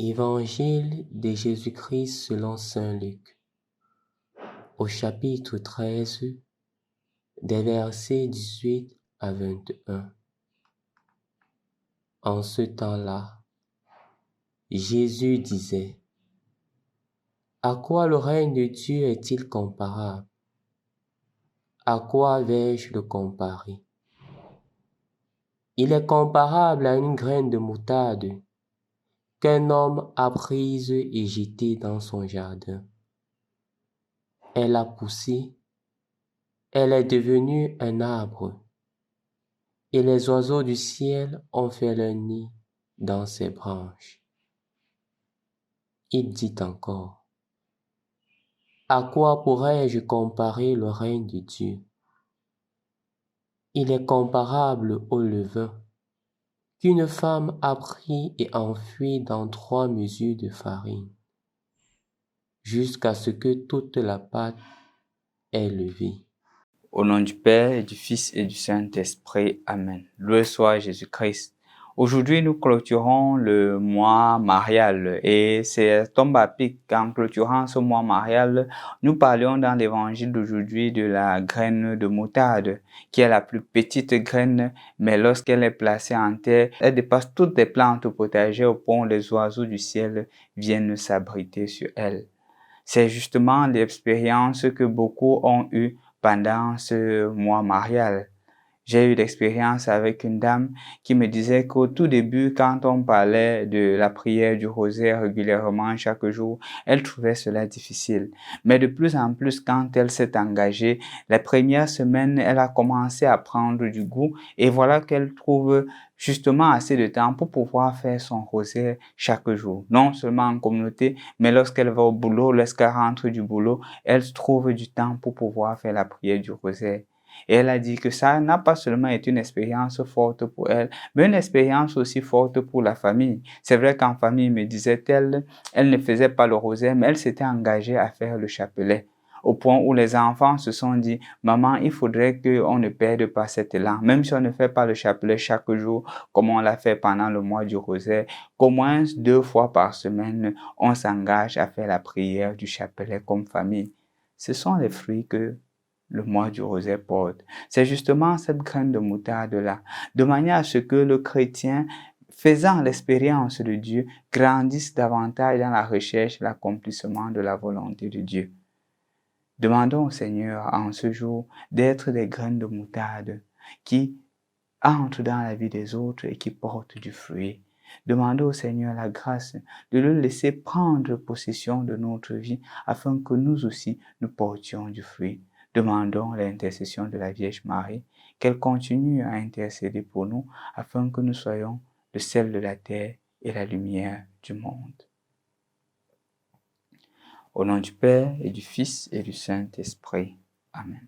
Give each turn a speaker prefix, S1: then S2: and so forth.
S1: Évangile de Jésus-Christ selon saint Luc, au chapitre 13, des versets 18 à 21. En ce temps-là, Jésus disait: À quoi le règne de Dieu est-il comparable? À quoi vais-je le comparer? Il est comparable à une graine de moutarde qu'un homme a prise et jetée dans son jardin. Elle a poussé, elle est devenue un arbre, et les oiseaux du ciel ont fait leur nid dans ses branches. Il dit encore: À quoi pourrais-je comparer le règne de Dieu? Il est comparable au levain qu'une femme a pris et enfoui dans 3 mesures de farine, jusqu'à ce que toute la pâte ait levé.
S2: Au nom du Père et du Fils et du Saint-Esprit. Amen. Loué soit Jésus-Christ. Aujourd'hui, nous clôturons le mois marial et c'est tombe à pic qu'en clôturant ce mois marial, nous parlions dans l'évangile d'aujourd'hui de la graine de moutarde, qui est la plus petite graine, mais lorsqu'elle est placée en terre, elle dépasse toutes les plantes potagères au point où les oiseaux du ciel viennent s'abriter sur elle. C'est justement l'expérience que beaucoup ont eue pendant ce mois marial. J'ai eu l'expérience avec une dame qui me disait qu'au tout début, quand on parlait de la prière du rosaire régulièrement chaque jour, elle trouvait cela difficile. Mais de plus en plus, quand elle s'est engagée, les premières semaines, elle a commencé à prendre du goût et voilà qu'elle trouve justement assez de temps pour pouvoir faire son rosaire chaque jour. Non seulement en communauté, mais lorsqu'elle va au boulot, lorsqu'elle rentre du boulot, elle trouve du temps pour pouvoir faire la prière du rosaire. Et elle a dit que ça n'a pas seulement été une expérience forte pour elle, mais une expérience aussi forte pour la famille. C'est vrai qu'en famille, me disait-elle, elle ne faisait pas le rosaire, mais elle s'était engagée à faire le chapelet. Au point où les enfants se sont dit: maman, il faudrait qu'on ne perde pas cet élan. Même si on ne fait pas le chapelet chaque jour, comme on l'a fait pendant le mois du rosaire, qu'au moins 2 fois par semaine, on s'engage à faire la prière du chapelet comme famille. Ce sont les fruits que le mois du rosaire porte. C'est justement cette graine de moutarde-là, de manière à ce que le chrétien, faisant l'expérience de Dieu, grandisse davantage dans la recherche et l'accomplissement de la volonté de Dieu. Demandons au Seigneur en ce jour d'être des graines de moutarde qui entrent dans la vie des autres et qui portent du fruit. Demandons au Seigneur la grâce de le laisser prendre possession de notre vie afin que nous aussi nous portions du fruit. Demandons l'intercession de la Vierge Marie, qu'elle continue à intercéder pour nous afin que nous soyons le sel de la terre et la lumière du monde. Au nom du Père et du Fils et du Saint-Esprit. Amen.